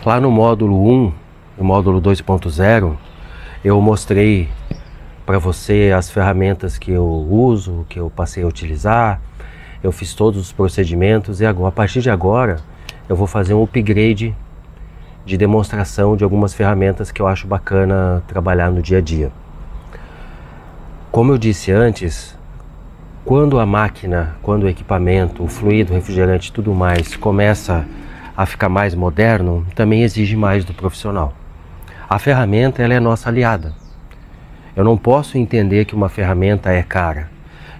Lá no módulo 1, no módulo 2.0, eu mostrei para você as ferramentas que eu uso, que eu passei a utilizar. Eu fiz todos os procedimentos e agora, a partir de agora eu vou fazer um upgrade de demonstração de algumas ferramentas que eu acho bacana trabalhar no dia a dia. Como eu disse antes, quando a máquina, quando o equipamento, o fluido, o refrigerante e tudo mais começa a ficar mais moderno, também exige mais do profissional. A ferramenta, ela é nossa aliada. Eu não posso entender que uma ferramenta é cara.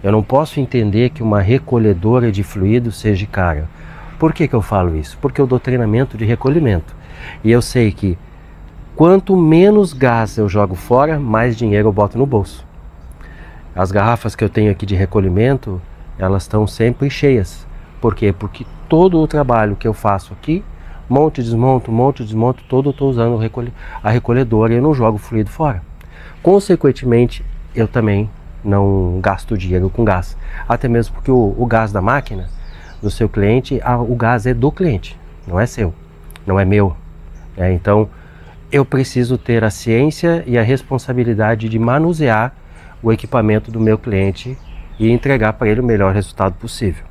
Eu não posso entender que uma recolhedora de fluido seja cara. Por que eu falo isso? Porque eu dou treinamento de recolhimento. E eu sei que quanto menos gás eu jogo fora, mais dinheiro eu boto no bolso. As garrafas que eu tenho aqui de recolhimento, elas estão sempre cheias. Por quê? Porque todo o trabalho que eu faço aqui, monte, desmonto, todo eu estou usando a recolhedora e eu não jogo fluido fora. Consequentemente, eu também não gasto dinheiro com gás. Até mesmo porque o gás da máquina, do seu cliente, o gás é do cliente, não é seu, não é meu. Então, eu preciso ter a ciência e a responsabilidade de manusear o equipamento do meu cliente e entregar para ele o melhor resultado possível.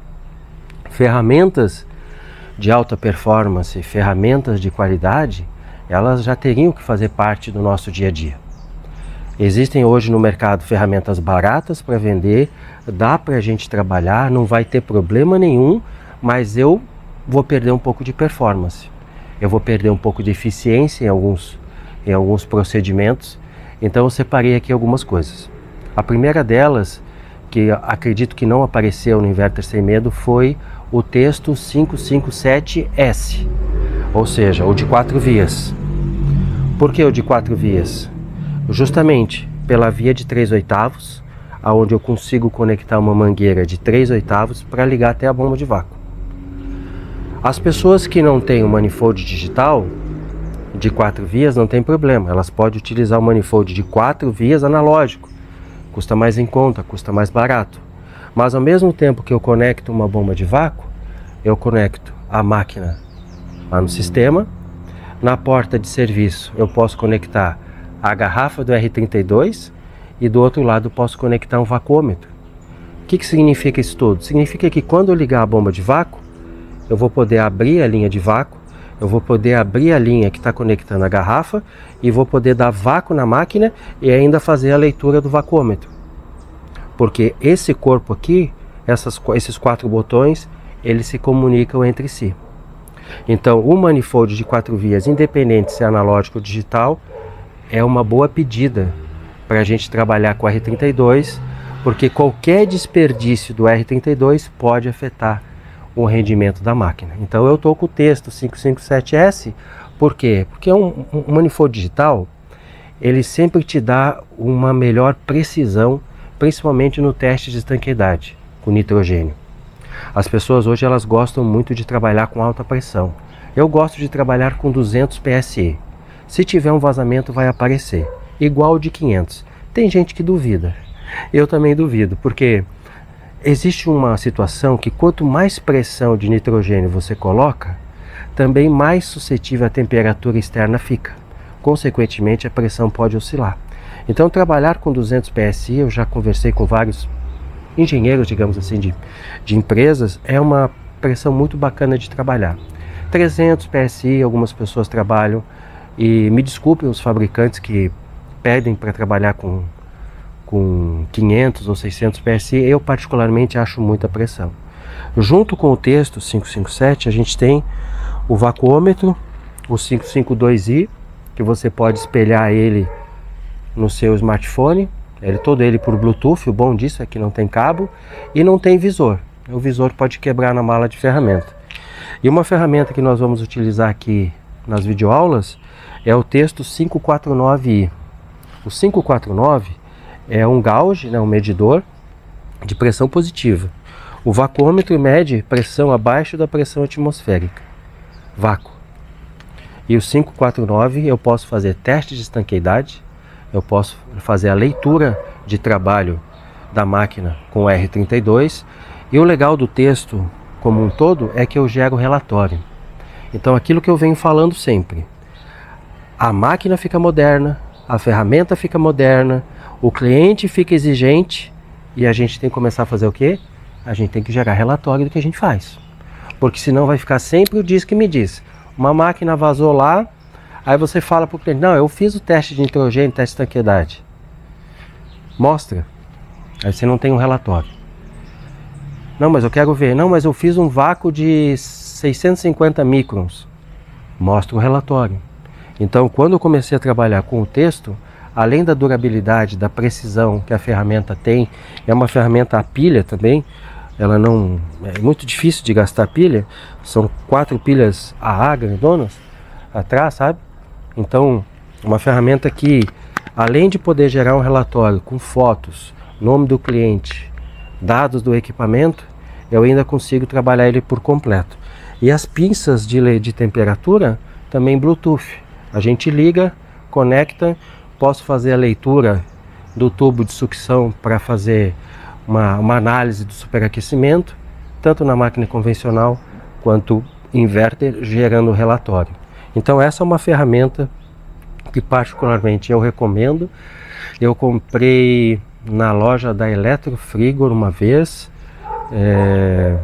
Ferramentas de alta performance, ferramentas de qualidade, elas já teriam que fazer parte do nosso dia a dia. Existem hoje no mercado ferramentas baratas para vender, dá para a gente trabalhar, não vai ter problema nenhum, mas eu vou perder um pouco de performance. Eu vou perder um pouco de eficiência em alguns procedimentos, então eu separei aqui algumas coisas. A primeira delas, que acredito que não apareceu no Inverter Sem Medo, foi o texto 557S, ou seja, o de 4 vias. Por que o de 4 vias? Justamente pela via de 3/8, onde eu consigo conectar uma mangueira de 3/8 para ligar até a bomba de vácuo. As pessoas que não têm o manifold digital de 4 vias não tem problema, elas podem utilizar o manifold de 4 vias analógico. Custa mais em conta, custa mais barato. Mas ao mesmo tempo que eu conecto uma bomba de vácuo, eu conecto a máquina lá no sistema. Na porta de serviço eu posso conectar a garrafa do R32 e do outro lado posso conectar um vacuômetro. O que significa isso tudo? Significa que quando eu ligar a bomba de vácuo, eu vou poder abrir a linha de vácuo, eu vou poder abrir a linha que está conectando a garrafa e vou poder dar vácuo na máquina e ainda fazer a leitura do vacuômetro. Porque esse corpo aqui, esses 4 botões, eles se comunicam entre si. Então, o manifold de 4 vias, independente se é analógico ou digital, é uma boa pedida para a gente trabalhar com o R32, porque qualquer desperdício do R32 pode afetar o rendimento da máquina. Então eu estou com o texto 557S, por quê? Porque um manifold digital, ele sempre te dá uma melhor precisão, principalmente no teste de estanqueidade com nitrogênio. As pessoas hoje elas gostam muito de trabalhar com alta pressão. Eu gosto de trabalhar com 200 PSI. Se tiver um vazamento vai aparecer, igual o de 500. Tem gente que duvida, eu também duvido, porque existe uma situação que quanto mais pressão de nitrogênio você coloca, também mais suscetível a temperatura externa fica. Consequentemente, a pressão pode oscilar. Então, trabalhar com 200 PSI, eu já conversei com vários engenheiros, digamos assim, de empresas, é uma pressão muito bacana de trabalhar. 300 PSI, algumas pessoas trabalham, e me desculpem os fabricantes que pedem para trabalhar com 500 ou 600 PSI, eu particularmente acho muita pressão. Junto com o texto 557, a gente tem o vacuômetro, o 552i, que você pode espelhar ele no seu smartphone, todo ele por Bluetooth. O bom disso é que não tem cabo e não tem visor. O visor pode quebrar na mala de ferramenta. E uma ferramenta que nós vamos utilizar aqui nas videoaulas é o texto 549i. O 549 é um gauge, um medidor de pressão positiva. O vacuômetro mede pressão abaixo da pressão atmosférica, vácuo. E o 549 eu posso fazer teste de estanqueidade, eu posso fazer a leitura de trabalho da máquina com o R32. E o legal do texto como um todo é que eu gero relatório. Então aquilo que eu venho falando sempre, a máquina fica moderna, a ferramenta fica moderna, o cliente fica exigente e a gente tem que começar a fazer o quê? A gente tem que gerar relatório do que a gente faz. Porque senão vai ficar sempre o diz que me diz. Uma máquina vazou lá, aí você fala para o cliente, não, eu fiz o teste de nitrogênio, teste de tanqueidade. Mostra. Aí você não tem um relatório. Não, mas eu quero ver. Não, mas eu fiz um vácuo de 650 microns. Mostra o relatório. Então, quando eu comecei a trabalhar com o texto, além da durabilidade, da precisão que a ferramenta tem, é uma ferramenta a pilha também, ela não é muito difícil de gastar pilha, são 4 pilhas AA grandonas atrás, sabe? Então, uma ferramenta que, além de poder gerar um relatório com fotos, nome do cliente, dados do equipamento, eu ainda consigo trabalhar ele por completo. E as pinças de temperatura, também Bluetooth. A gente liga, conecta, posso fazer a leitura do tubo de sucção para fazer uma análise do superaquecimento, tanto na máquina convencional quanto inverter, gerando relatório. Então essa é uma ferramenta que particularmente eu recomendo. Eu comprei na loja da Eletrofrigor uma vez,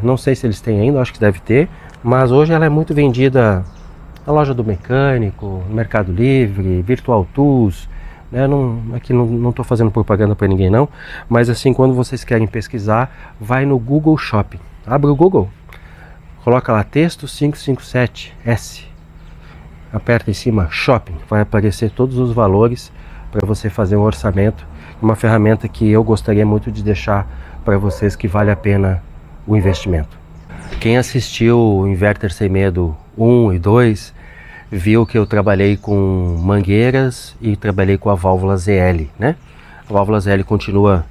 não sei se eles têm ainda, acho que deve ter, mas hoje ela é muito vendida na loja do mecânico, no Mercado Livre, Virtual Tools, né? Aqui não estou fazendo propaganda para ninguém não, mas assim, quando vocês querem pesquisar, vai no Google Shopping, abre o Google, coloca lá texto 557S, aperta em cima Shopping, vai aparecer todos os valores para você fazer um orçamento. Uma ferramenta que eu gostaria muito de deixar para vocês, que vale a pena o investimento. Quem assistiu o Inverter Sem Medo 1 e 2 viu que eu trabalhei com mangueiras e trabalhei com a válvula ZL, né? A válvula ZL continua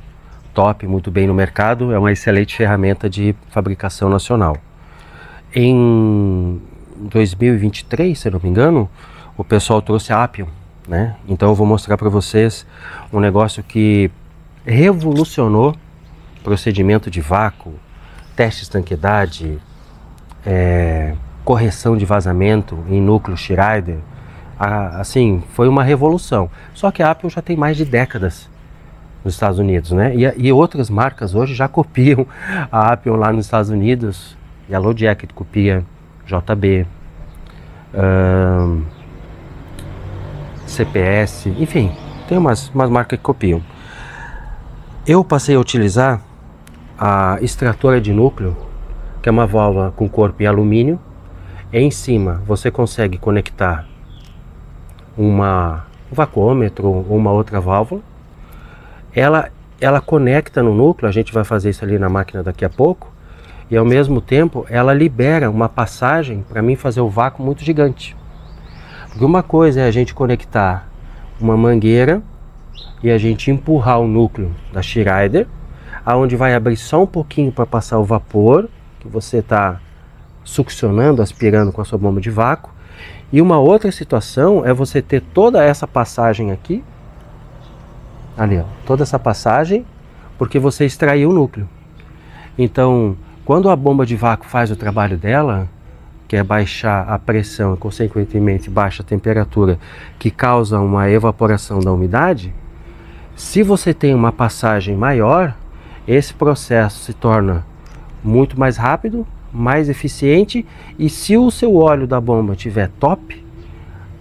top, muito bem no mercado, é uma excelente ferramenta de fabricação nacional. Em 2023, se eu não me engano, o pessoal trouxe a Appium, né? Então eu vou mostrar para vocês um negócio que revolucionou o procedimento de vácuo, testes de tanqueidade, correção de vazamento em núcleo Schreider. Assim, foi uma revolução. Só que a Appium já tem mais de décadas nos Estados Unidos, né? E outras marcas hoje já copiam a Appium lá nos Estados Unidos. Yellow Jacket copia, JB, CPS, enfim, tem umas marcas que copiam. Eu passei a utilizar a extratora de núcleo, que é uma válvula com corpo em alumínio. Em cima você consegue conectar um vacuômetro ou uma outra válvula. Ela conecta no núcleo, a gente vai fazer isso ali na máquina daqui a pouco, e ao mesmo tempo ela libera uma passagem para mim fazer o vácuo muito gigante. Porque uma coisa é a gente conectar uma mangueira e a gente empurrar o núcleo da Schreider, aonde vai abrir só um pouquinho para passar o vapor que você está succionando, aspirando com a sua bomba de vácuo. E uma outra situação é você ter toda essa passagem aqui, ali, ó, toda essa passagem, porque você extraiu o núcleo. Então, quando a bomba de vácuo faz o trabalho dela, que é baixar a pressão e consequentemente baixa a temperatura, que causa uma evaporação da umidade, se você tem uma passagem maior, esse processo se torna muito mais rápido, mais eficiente, e se o seu óleo da bomba estiver top,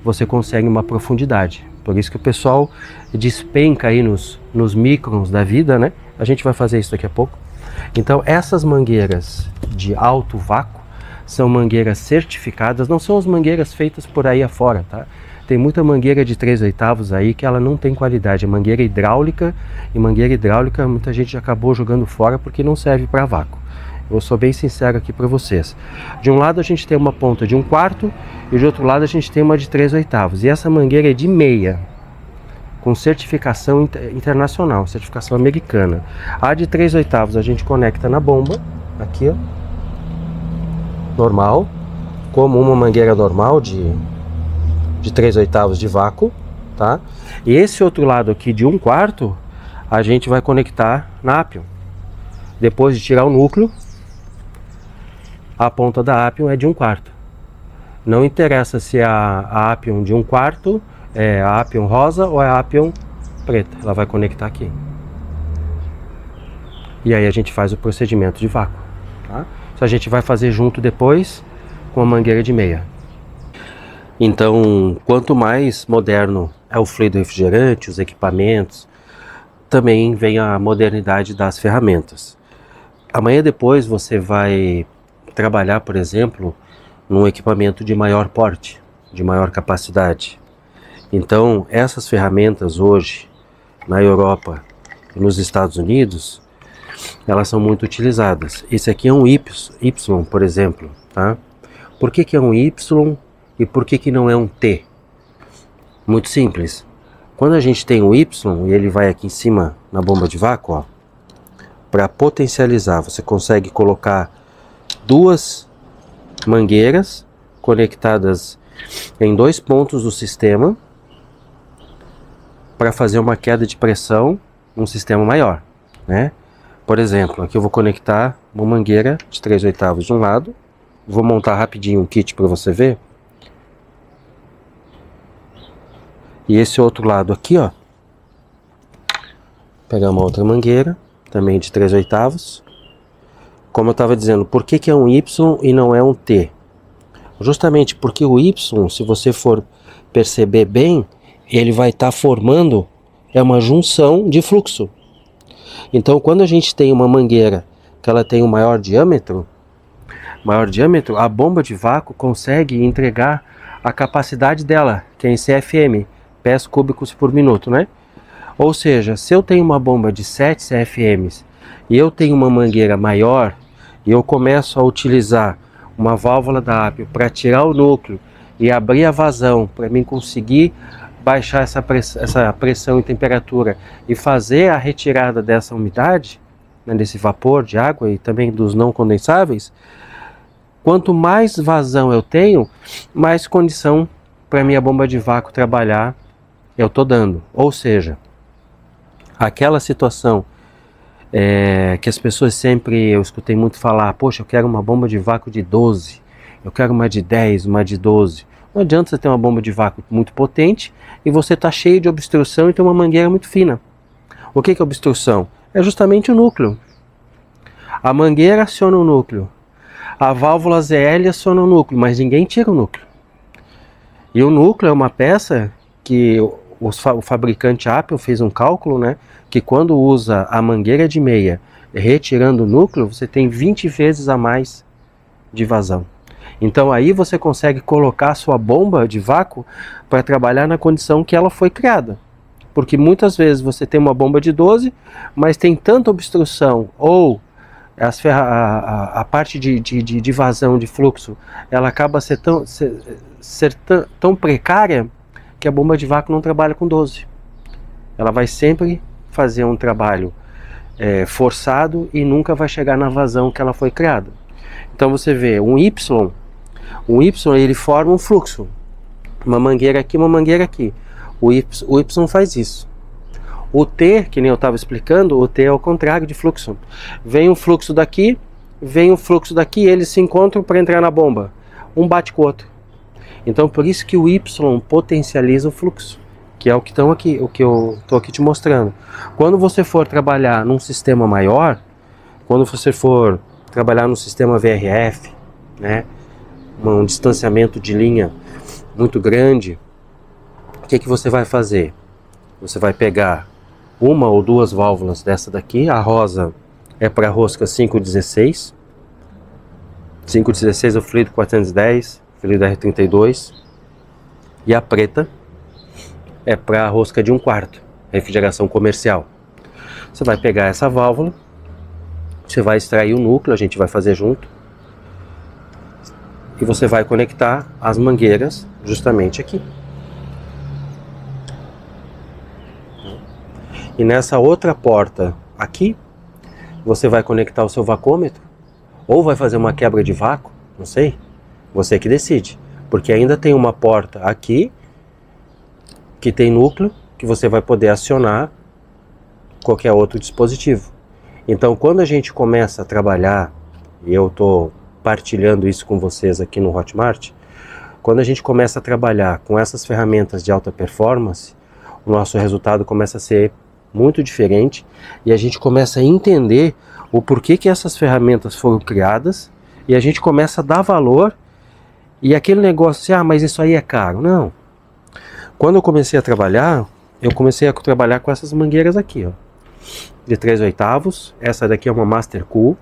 você consegue uma profundidade. Por isso que o pessoal despenca aí nos microns da vida, né? A gente vai fazer isso daqui a pouco. Então essas mangueiras de alto vácuo são mangueiras certificadas, não são as mangueiras feitas por aí afora, tá? Tem muita mangueira de 3/8 aí que ela não tem qualidade, é mangueira hidráulica, e mangueira hidráulica muita gente acabou jogando fora porque não serve para vácuo. Eu sou bem sincero aqui para vocês. De um lado a gente tem uma ponta de 1/4 e de outro lado a gente tem uma de 3/8. E essa mangueira é de meia, com certificação internacional, certificação americana. A de 3/8 a gente conecta na bomba, aqui ó, normal, como uma mangueira normal de 3/8 de vácuo, tá? E esse outro lado aqui de 1/4 a gente vai conectar na Appium. Depois de tirar o núcleo, a ponta da Appium é de 1/4. Não interessa se é a Appium de 1/4 é a Appium rosa ou é a Appium preta, ela vai conectar aqui. E aí a gente faz o procedimento de vácuo, tá? Isso a gente vai fazer junto depois com a mangueira de meia. Então, quanto mais moderno é o fluido refrigerante, os equipamentos, também vem a modernidade das ferramentas. Amanhã depois você vai trabalhar, por exemplo, num equipamento de maior porte, de maior capacidade. Então, essas ferramentas hoje, na Europa e nos Estados Unidos, elas são muito utilizadas. Esse aqui é um Y, por exemplo, tá? Por que é um Y e por que não é um T? Muito simples. Quando a gente tem um Y e ele vai aqui em cima na bomba de vácuo, ó, para potencializar, você consegue colocar duas mangueiras conectadas em 2 pontos do sistema para fazer uma queda de pressão num sistema maior, né? Por exemplo, aqui eu vou conectar uma mangueira de 3/8 de um lado, vou montar rapidinho um kit para você ver. E esse outro lado aqui, ó, pegar uma outra mangueira, também de 3/8. Como eu estava dizendo, por que é um Y e não é um T? Justamente porque o Y, se você for perceber bem, ele vai estar formando uma junção de fluxo. Então, quando a gente tem uma mangueira que ela tem um maior diâmetro, a bomba de vácuo consegue entregar a capacidade dela, que é em CFM, pés cúbicos por minuto, né? Ou seja, se eu tenho uma bomba de 7 CFMs e eu tenho uma mangueira maior e eu começo a utilizar uma válvula da Appium para tirar o núcleo e abrir a vazão para mim conseguir baixar essa pressão e temperatura e fazer a retirada dessa umidade, né, desse vapor de água e também dos não condensáveis, quanto mais vazão eu tenho, mais condição para minha bomba de vácuo trabalhar eu estou dando. Ou seja, aquela situação que as pessoas sempre, eu escutei muito falar, poxa, eu quero uma bomba de vácuo de 12, eu quero uma de 10, uma de 12. Não adianta você ter uma bomba de vácuo muito potente e você está cheio de obstrução e tem uma mangueira muito fina. O que é obstrução? É justamente o núcleo. A mangueira aciona o núcleo, a válvula ZL aciona o núcleo, mas ninguém tira o núcleo. E o núcleo é uma peça que o fabricante Appium fez um cálculo, né, que quando usa a mangueira de meia retirando o núcleo, você tem 20 vezes a mais de vazão. Então aí você consegue colocar a sua bomba de vácuo para trabalhar na condição que ela foi criada. Porque muitas vezes você tem uma bomba de 12, mas tem tanta obstrução ou a parte de vazão, de fluxo, ela acaba ser tão precária que a bomba de vácuo não trabalha com 12. Ela vai sempre fazer um trabalho forçado e nunca vai chegar na vazão que ela foi criada. Então você vê um Y ele forma um fluxo, uma mangueira aqui, uma mangueira aqui. O Y faz isso. O T, que nem eu estava explicando, o T é o contrário de fluxo. Vem um fluxo daqui, vem um fluxo daqui, eles se encontram para entrar na bomba. Um bate com o outro. Então por isso que o Y potencializa o fluxo, que é o que estão aqui, o que eu estou aqui te mostrando. Quando você for trabalhar num sistema maior, quando você for trabalhar no sistema VRF, né, um distanciamento de linha muito grande, o que você vai fazer? Você vai pegar uma ou duas válvulas dessa daqui. A rosa é para a rosca 516. 516 é o fluido 410, fluido R32. E a preta é para a rosca de 1/4, refrigeração comercial. Você vai pegar essa válvula, você vai extrair o núcleo, a gente vai fazer junto. E você vai conectar as mangueiras justamente aqui. E nessa outra porta aqui, você vai conectar o seu vacômetro, ou vai fazer uma quebra de vácuo, não sei, você que decide. Porque ainda tem uma porta aqui, que tem núcleo, que você vai poder acionar qualquer outro dispositivo. Então quando a gente começa a trabalhar, e eu estou partilhando isso com vocês aqui no Hotmart, Quando a gente começa a trabalhar com essas ferramentas de alta performance, o nosso resultado começa a ser muito diferente e a gente começa a entender o porquê que essas ferramentas foram criadas e a gente começa a dar valor. E aquele negócio assim, mas isso aí é caro. Não. Quando eu comecei a trabalhar, eu comecei a trabalhar com essas mangueiras aqui, ó, de 3/8. Essa daqui é uma Master Cool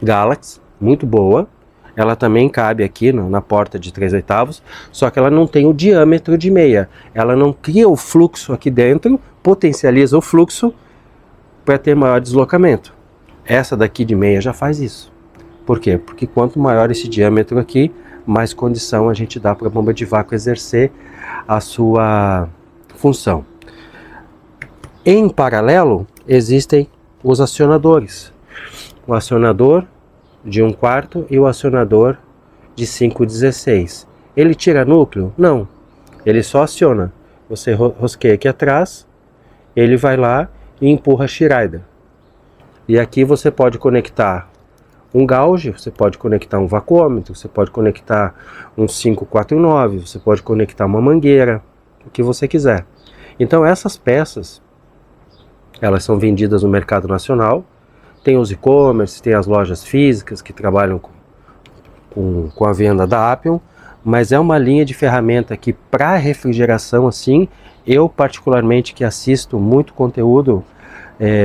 Galaxy, muito boa. Ela também cabe aqui na porta de 3/8, só que ela não tem o diâmetro de meia. Ela não cria o fluxo aqui dentro, potencializa o fluxo para ter maior deslocamento. Essa daqui de meia já faz isso. Por quê? Porque quanto maior esse diâmetro aqui, mais condição a gente dá para a bomba de vácuo exercer a sua função. Em paralelo, existem os acionadores. O acionador de 1/4 e o acionador de 5/16. Ele tira núcleo? Não. Ele só aciona. Você rosqueia aqui atrás, ele vai lá e empurra a Schrader. E aqui você pode conectar um gauge, você pode conectar um vacuômetro, você pode conectar um 549, você pode conectar uma mangueira, o que você quiser. Então essas peças, elas são vendidas no mercado nacional. Tem os e-commerce, tem as lojas físicas que trabalham com a venda da Appion, mas é uma linha de ferramenta que para refrigeração assim, eu particularmente que assisto muito conteúdo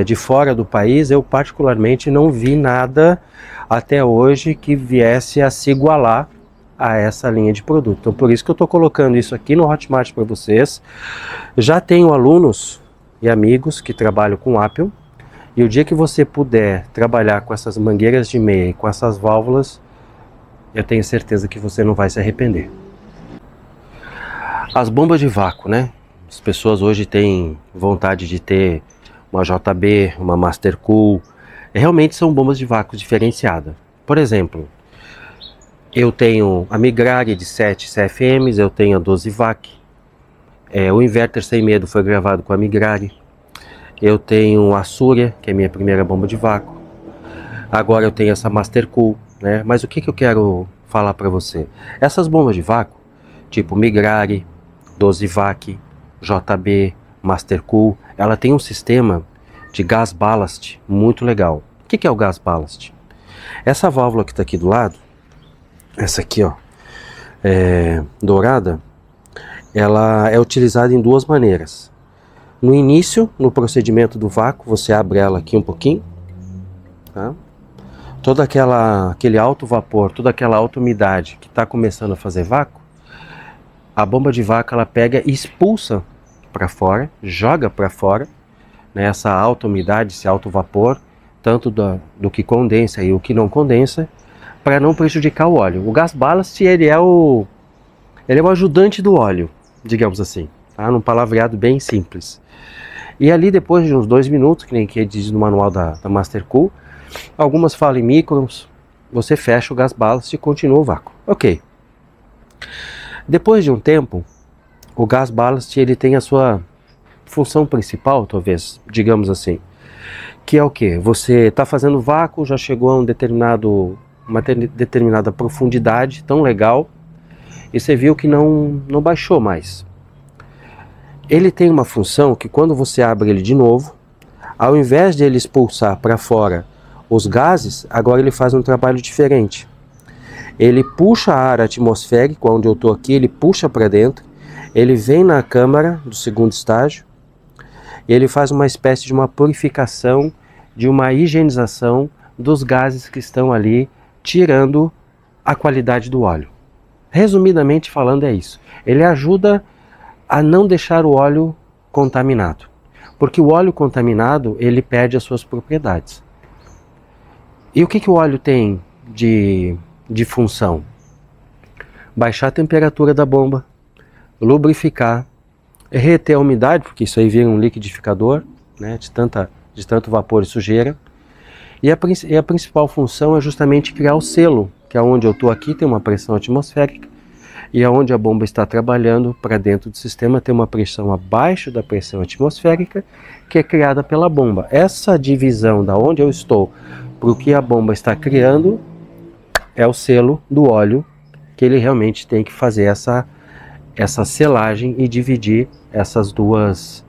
de fora do país, eu particularmente não vi nada até hoje que viesse a se igualar a essa linha de produto. Então por isso que eu estou colocando isso aqui no Hotmart para vocês. Já tenho alunos e amigos que trabalham com Appion, e o dia que você puder trabalhar com essas mangueiras de meia e com essas válvulas, eu tenho certeza que você não vai se arrepender. As bombas de vácuo, né? As pessoas hoje têm vontade de ter uma JB, uma Master Cool. Realmente são bombas de vácuo diferenciadas. Por exemplo, eu tenho a Migrari de 7 CFMs, eu tenho a 12 VAC. O inverter sem medo foi gravado com a Migrari. Eu tenho a Surya, que é a minha primeira bomba de vácuo. Agora eu tenho essa Master Cool, né? Mas o que eu quero falar para você? Essas bombas de vácuo, tipo Migrari, 12 VAC, JB, Master Cool, ela tem um sistema de gas ballast muito legal. O que é o gas ballast? Essa válvula que está aqui do lado, essa aqui, ó, dourada, ela é utilizada em duas maneiras. No início, no procedimento do vácuo, você abre ela aqui um pouquinho, tá? Todo aquele alto vapor, toda aquela alta umidade que está começando a fazer vácuo, a bomba de vácuo ela pega e expulsa para fora, joga para fora, né, essa alta umidade, esse alto vapor, tanto do que condensa e o que não condensa, para não prejudicar o óleo. O gas ballast ele é o ajudante do óleo, digamos assim, tá? Num palavreado bem simples. E ali depois de uns 2 minutos, que nem que diz no manual da Master Cool, algumas falam em microns, você fecha o gas ballast e continua o vácuo. Ok. Depois de um tempo, o gas ballast ele tem a sua função principal, talvez, digamos assim, que é o que? Você está fazendo vácuo, já chegou a uma determinada profundidade tão legal e você viu que não baixou mais. Ele tem uma função que quando você abre ele de novo, ao invés de ele expulsar para fora os gases, agora ele faz um trabalho diferente. Ele puxa ar atmosférico, onde eu estou aqui, ele puxa para dentro, ele vem na câmara do segundo estágio, e ele faz uma espécie de uma purificação, de uma higienização dos gases que estão ali, tirando a qualidade do óleo. Resumidamente falando é isso. Ele ajuda a não deixar o óleo contaminado, porque o óleo contaminado ele perde as suas propriedades. E o que o óleo tem de função? Baixar a temperatura da bomba, lubrificar, reter a umidade, porque isso aí vira um liquidificador, né, de tanto vapor e sujeira. E a principal função é justamente criar o selo, que é onde eu estou aqui, tem uma pressão atmosférica, e aonde a bomba está trabalhando para dentro do sistema tem uma pressão abaixo da pressão atmosférica, que é criada pela bomba. Essa divisão da onde eu estou para o que a bomba está criando é o selo do óleo que ele realmente tem que fazer essa selagem e dividir essas duas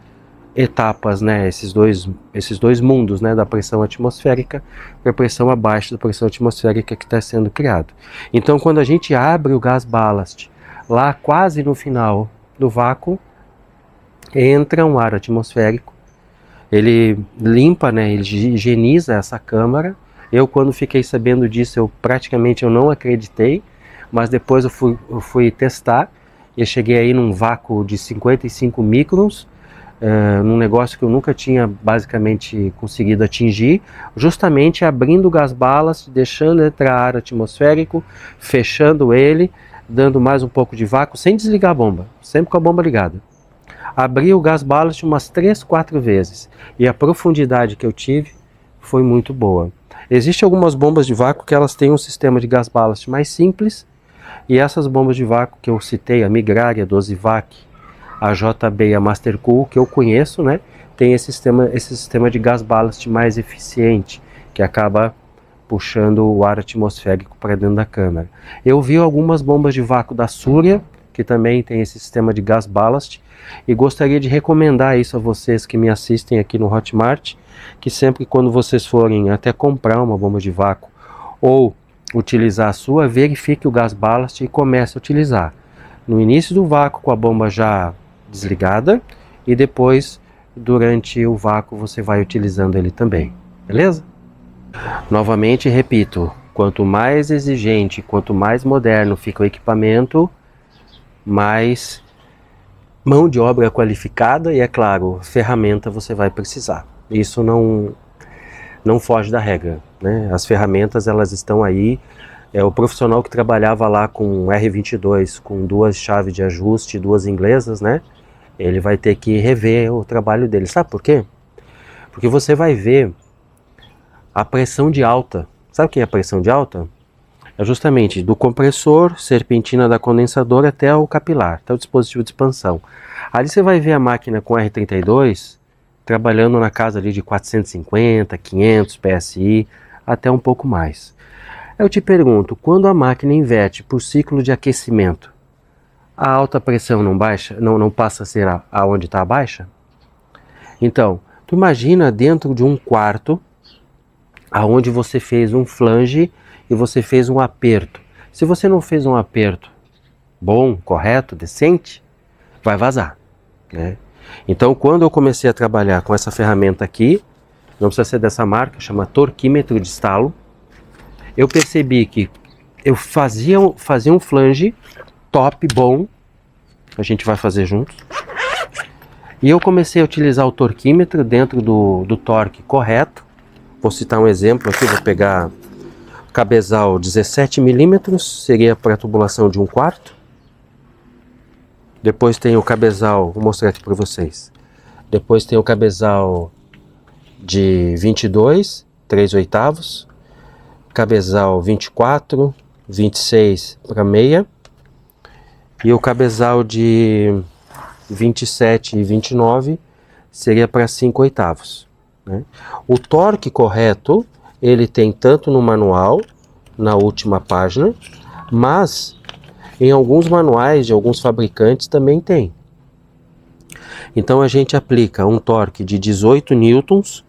etapas, né, esses dois mundos, né, da pressão atmosférica para a pressão abaixo da pressão atmosférica que está sendo criado. Então, quando a gente abre o gás ballast lá quase no final do vácuo, entra um ar atmosférico, ele limpa, né, ele higieniza essa câmara. Eu, quando fiquei sabendo disso, eu praticamente não acreditei, mas depois eu fui testar e eu cheguei aí num vácuo de 55 microns, num negócio que eu nunca tinha basicamente conseguido atingir, justamente abrindo o gás ballast, deixando entrar ar atmosférico, fechando ele, dando mais um pouco de vácuo, sem desligar a bomba, sempre com a bomba ligada. Abri o gás ballast umas 3, 4 vezes e a profundidade que eu tive foi muito boa. Existem algumas bombas de vácuo que elas têm um sistema de gás ballast mais simples, e essas bombas de vácuo que eu citei, a Migrari, a Dosivac, a JB e a Mastercool, que eu conheço, né, tem esse sistema de gás ballast mais eficiente, que acaba puxando o ar atmosférico para dentro da câmara. Eu vi algumas bombas de vácuo da Surya, que também tem esse sistema de gás ballast, e gostaria de recomendar isso a vocês que me assistem aqui no Hotmart, que sempre quando vocês forem até comprar uma bomba de vácuo ou utilizar a sua, verifique o gás ballast e comece a utilizar no início do vácuo com a bomba já desligada, e depois durante o vácuo você vai utilizando ele também, beleza? Novamente repito, quanto mais exigente, quanto mais moderno fica o equipamento, mais mão de obra qualificada e, é claro, ferramenta você vai precisar. Isso não foge da regra, né? As ferramentas, elas estão aí. O profissional que trabalhava lá com R22, com 2 chaves de ajuste, 2 inglesas, né? Ele vai ter que rever o trabalho dele. Sabe por quê? Porque você vai ver a pressão de alta. Sabe o que é a pressão de alta? É justamente do compressor, serpentina da condensadora até o capilar, até o dispositivo de expansão. Ali você vai ver a máquina com R32 trabalhando na casa ali de 450, 500 PSI, até um pouco mais. Eu te pergunto, quando a máquina inverte por ciclo de aquecimento, a alta pressão não baixa, não passa a ser aonde está a baixa? Então, tu imagina dentro de um quarto, aonde você fez um flange e você fez um aperto. Se você não fez um aperto bom, correto, decente, vai vazar, né? Então, quando eu comecei a trabalhar com essa ferramenta aqui, não precisa ser dessa marca, chama torquímetro de estalo, eu percebi que eu fazia um flange top, bom, a gente vai fazer juntos, e eu comecei a utilizar o torquímetro dentro do torque correto. Vou citar um exemplo aqui, vou pegar cabezal 17 milímetros, seria para a tubulação de 1/4. Depois tem o cabezal, vou mostrar aqui para vocês. Depois tem o cabezal de 22, 3/8. Cabezal 24, 26 para meia. E o cabezal de 27 e 29 seria para 5/8, né? O torque correto, ele tem tanto no manual, na última página, mas em alguns manuais de alguns fabricantes também tem. Então a gente aplica um torque de 18 newtons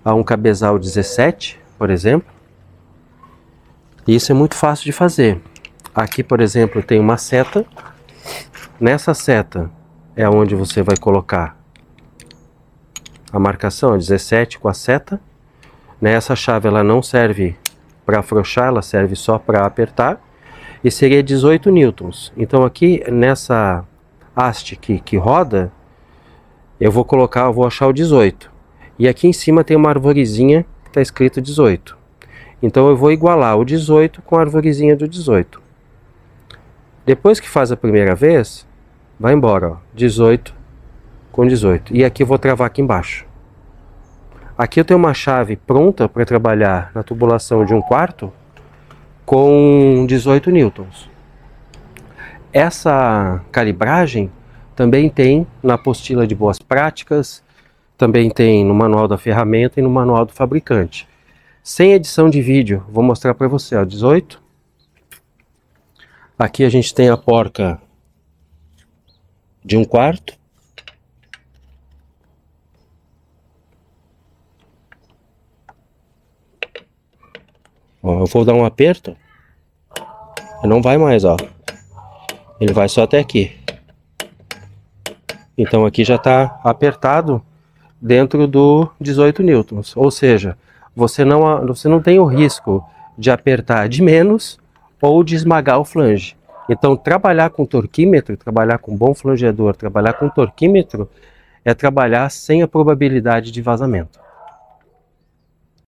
a um cabezal 17, por exemplo. Isso é muito fácil de fazer. Aqui, por exemplo, tem uma seta. Nessa seta é onde você vai colocar a marcação 17 com a seta. Essa chave ela não serve para afrouxar, ela serve só para apertar. E seria 18 newtons. Então aqui nessa haste que roda, eu vou achar o 18. E aqui em cima tem uma arvorezinha que está escrito 18. Então eu vou igualar o 18 com a arvorezinha do 18. Depois que faz a primeira vez, vai embora, ó, 18 com 18. E aqui eu vou travar aqui embaixo. Aqui eu tenho uma chave pronta para trabalhar na tubulação de 1/4 com 18 newtons. Essa calibragem também tem na apostila de boas práticas, também tem no manual da ferramenta e no manual do fabricante. Sem edição de vídeo, vou mostrar para você, ó, 18. Aqui a gente tem a porca de 1/4. Ó, eu vou dar um aperto. Não vai mais, ó. Ele vai só até aqui. Então aqui já está apertado dentro do 18 newtons. Ou seja, você não tem o risco de apertar de menos ou de esmagar o flange. Então trabalhar com torquímetro, trabalhar com bom flangeador, trabalhar com torquímetro é trabalhar sem a probabilidade de vazamento.